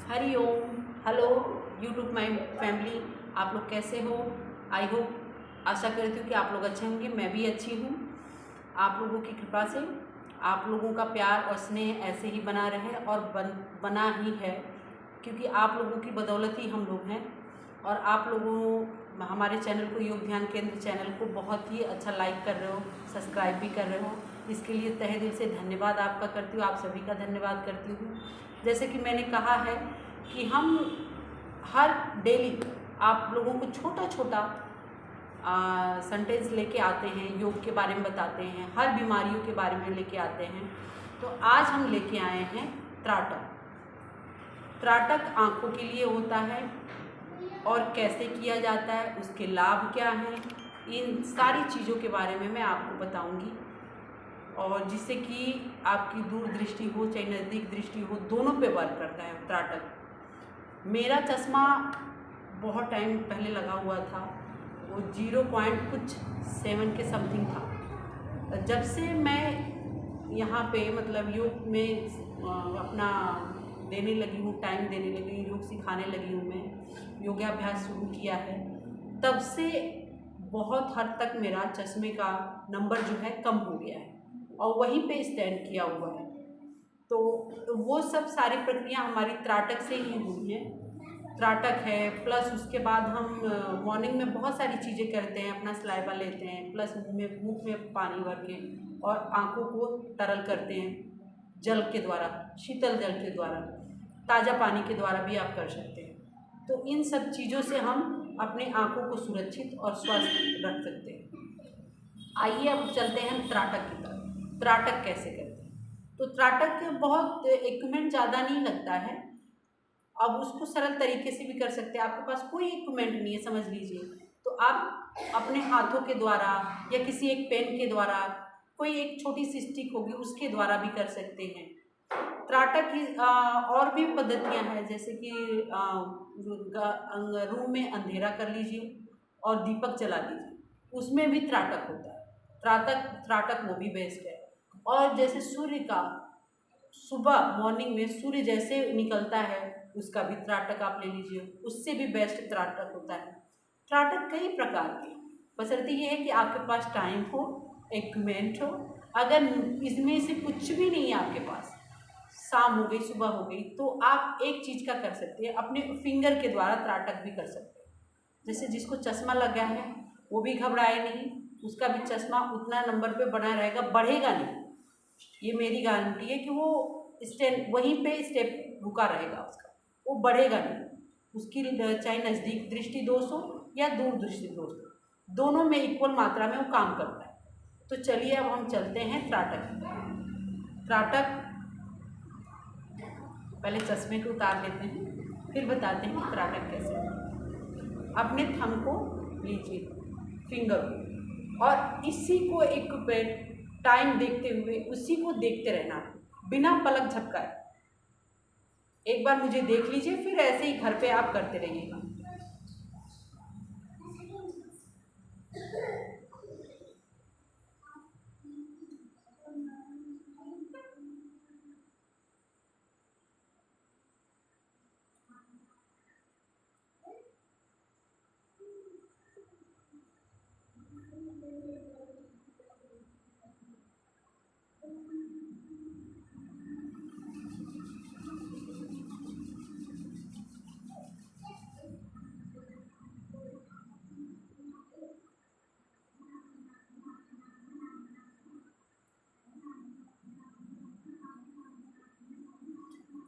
Hari Om. Hello YouTube my family, आप लोग कैसे हो? आई होप, आशा करती हूँ कि आप लोग अच्छे होंगे। मैं भी अच्छी हूँ। आप लोगों की कृपा से आप लोगों का प्यार और स्नेह ऐसे ही बना रहे और बना ही है, क्योंकि आप लोगों की बदौलत ही हम लोग हैं। और आप लोगों हमारे चैनल को, योग ध्यान केंद्र चैनल को बहुत ही अच्छा लाइक कर रहे हो, सब्सक्राइब भी कर रहे हो। इसके लिए तहे दिल से धन्यवाद आपका करती हूँ, आप सभी का धन्यवाद करती हूँ। जैसे कि मैंने कहा है कि हम हर डेली आप लोगों को छोटा छोटा सेंटेंस लेके आते हैं, योग के बारे में बताते हैं, हर बीमारियों के बारे में लेके आते हैं। तो आज हम लेके आए हैं त्राटक। त्राटक आँखों के लिए होता है और कैसे किया जाता है, उसके लाभ क्या हैं, इन सारी चीज़ों के बारे में मैं आपको बताऊंगी। और जिससे कि आपकी दूर दृष्टि हो चाहे नज़दीक दृष्टि हो, दोनों पे वर्क करता है त्राटक। मेरा चश्मा बहुत टाइम पहले लगा हुआ था, वो 0.7 के समथिंग था। जब से मैं यहाँ पे मतलब योग में अपना देने लगी हूँ, टाइम देने लगी, योग सिखाने लगी हूँ, मैं योगाभ्यास शुरू किया है, तब से बहुत हद तक मेरा चश्मे का नंबर जो है कम हो गया है और वहीं पे स्टैंड किया हुआ है। तो वो सब सारी प्रक्रिया हमारी त्राटक से ही हुई है। त्राटक है, प्लस उसके बाद हम मॉर्निंग में बहुत सारी चीज़ें करते हैं, अपना सलाइवा लेते हैं, प्लस मुँह में पानी भर के और आँखों को तरल करते हैं जल के द्वारा, शीतल जल के द्वारा, ताज़ा पानी के द्वारा भी आप कर सकते हैं। तो इन सब चीज़ों से हम अपने आँखों को सुरक्षित और स्वस्थ रख सकते हैं। आइए अब चलते हैं त्राटक की तरफ। त्राटक कैसे करते हैं? तो त्राटक बहुत इक्विपमेंट ज़्यादा नहीं लगता है, अब उसको सरल तरीके से भी कर सकते हैं। आपके पास कोई इक्विपमेंट नहीं है समझ लीजिए, तो आप अपने हाथों के द्वारा या किसी एक पेन के द्वारा, कोई एक छोटी सी स्टिक होगी उसके द्वारा भी कर सकते हैं। त्राटक की और भी पद्धतियां हैं, जैसे कि रूम में अंधेरा कर लीजिए और दीपक जला लीजिए, उसमें भी त्राटक होता है। त्राटक वो भी बेस्ट है। और जैसे सूर्य का सुबह मॉर्निंग में सूर्य जैसे निकलता है, उसका भी त्राटक आप ले लीजिए, उससे भी बेस्ट त्राटक होता है। त्राटक कई प्रकार के, बशर्ते ये है कि आपके पास टाइम हो, इक्विपमेंट हो। अगर इसमें से कुछ भी नहीं है आपके पास, शाम हो गई सुबह हो गई, तो आप एक चीज़ का कर सकते हैं, अपने फिंगर के द्वारा त्राटक भी कर सकते हैं। जैसे जिसको चश्मा लग गया है वो भी घबराए नहीं, उसका भी चश्मा उतना नंबर पे बना रहेगा, बढ़ेगा नहीं। ये मेरी गारंटी है कि वो स्टेप वहीं पे स्टेप रुका रहेगा, उसका वो बढ़ेगा नहीं। उसकी चाहे नज़दीक दृष्टि दोष हो या दूर दृष्टि दोष हो, दोनों में इक्वल मात्रा में वो काम करता है। तो चलिए अब हम चलते हैं त्राटक की तरफ। त्राटक पहले चश्मे को उतार लेते हैं, फिर बताते हैं कि त्राटक कैसे होता है। अपने थंब को लीजिए, फिंगर को, और इसी को एक टाइम देखते हुए उसी को देखते रहना बिना पलक झपकाए। एक बार मुझे देख लीजिए, फिर ऐसे ही घर पे आप करते रहिएगा।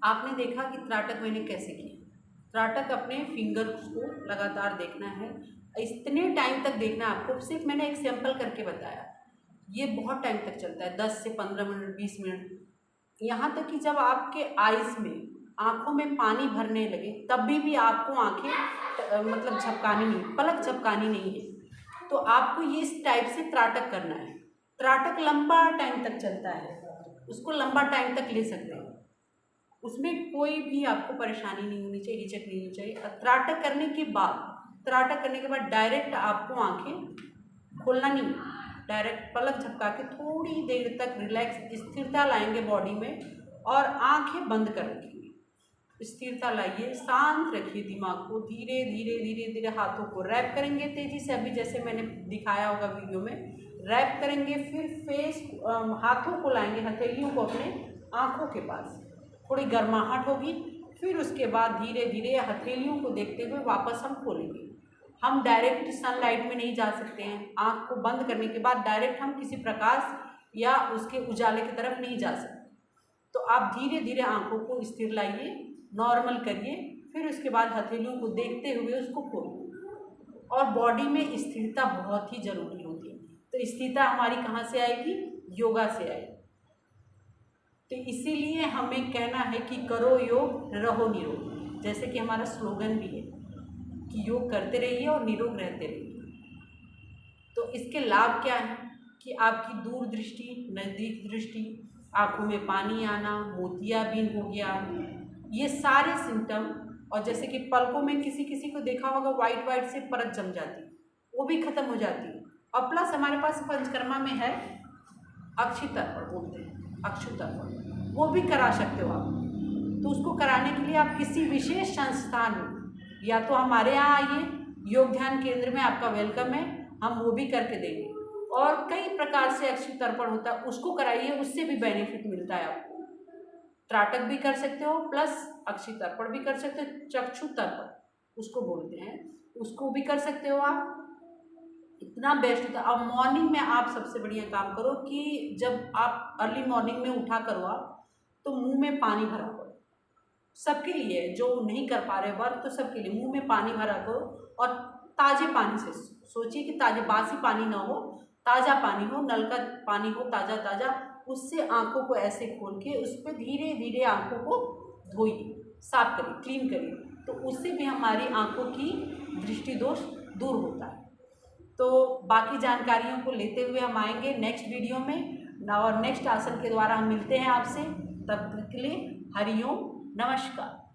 आपने देखा कि त्राटक मैंने कैसे किया। त्राटक अपने फिंगर्स को लगातार देखना है, इतने टाइम तक देखना है आपको। सिर्फ मैंने एक सैंपल करके बताया, ये बहुत टाइम तक चलता है, 10 से 15 मिनट, 20 मिनट, यहाँ तक कि जब आपके आइज़ में, आँखों में पानी भरने लगे, तभी भी आपको आँखें मतलब झपकानी नहीं, पलक झपकानी नहीं है। तो आपको ये इस टाइप से त्राटक करना है। त्राटक लंबा टाइम तक चलता है, उसको लंबा टाइम तक ले सकते हैं, उसमें कोई भी आपको परेशानी नहीं होनी चाहिए, हिचक नहीं होनी चाहिए। त्राटक करने के बाद डायरेक्ट आपको आंखें खोलना नहीं, डायरेक्ट पलक झपका के थोड़ी देर तक रिलैक्स, स्थिरता लाएंगे बॉडी में और आंखें बंद कर रखेंगे। स्थिरता लाइए, शांत रखिए दिमाग को, धीरे धीरे धीरे धीरे हाथों को रैप करेंगे तेजी से, अभी जैसे मैंने दिखाया होगा वीडियो में, रैप करेंगे। फिर फेस हाथों को लाएंगे, हथेलियों को अपने आँखों के पास, थोड़ी गर्माहट होगी। फिर उसके बाद धीरे धीरे हथेलियों को देखते हुए वापस हम खोलेंगे। हम डायरेक्ट सनलाइट में नहीं जा सकते हैं, आँख को बंद करने के बाद डायरेक्ट हम किसी प्रकाश या उसके उजाले की तरफ नहीं जा सकते। तो आप धीरे धीरे आँखों को स्थिर लाइए, नॉर्मल करिए, फिर उसके बाद हथेलियों को देखते हुए उसको खोलिए। और बॉडी में स्थिरता बहुत ही ज़रूरी होती है। तो स्थिरता हमारी कहाँ से आएगी? योगा से आएगी। तो इसीलिए हमें कहना है कि करो योग, रहो निरोग, जैसे कि हमारा स्लोगन भी है कि योग करते रहिए और निरोग रहते रहिए। तो इसके लाभ क्या हैं कि आपकी दूर दृष्टि, नज़दीक दृष्टि, आँखों में पानी आना, मोतियाबिंद हो गया, ये सारे सिम्टम। और जैसे कि पलकों में किसी किसी को देखा होगा वाइट वाइट से परत जम जाती, वो भी खत्म हो जाती है। और प्लस हमारे पास पंचकर्मा में है अक्षितर्पण बोलते हैं, अक्षुतर्पण, वो भी करा सकते हो आप। तो उसको कराने के लिए आप किसी विशेष संस्थान में या तो हमारे यहाँ आइए, योग ध्यान केंद्र में आपका वेलकम है, हम वो भी करके देंगे। और कई प्रकार से अक्षितर्पण होता है, उसको कराइए, उससे भी बेनिफिट मिलता है आपको। त्राटक भी कर सकते हो, प्लस अक्षितर्पण भी कर सकते हो, चक्षुतर्पण उसको बोलते हैं, उसको भी कर सकते हो आप। इतना बेस्ट होता है। अब मॉर्निंग में आप सबसे बढ़िया काम करो कि जब आप अर्ली मॉर्निंग में उठा करो आप, तो मुंह में पानी भरा करो। सबके लिए, जो नहीं कर पा रहे वर्क, तो सबके लिए मुंह में पानी भरा करो। और ताज़े पानी से सोचिए कि ताज़े, बासी पानी ना हो, ताज़ा पानी हो, नल का पानी हो, ताज़ा ताज़ा, उससे आँखों को ऐसे खोल के उस पर धीरे धीरे आँखों को धोइए, साफ करिए, क्लीन करिए। तो उससे भी हमारी आँखों की दृष्टि दोष दूर होता है। तो बाकी जानकारियों को लेते हुए हम आएंगे नेक्स्ट वीडियो में, और नेक्स्ट आसन के द्वारा हम मिलते हैं आपसे। तब तक के लिए हरिओम, नमस्कार।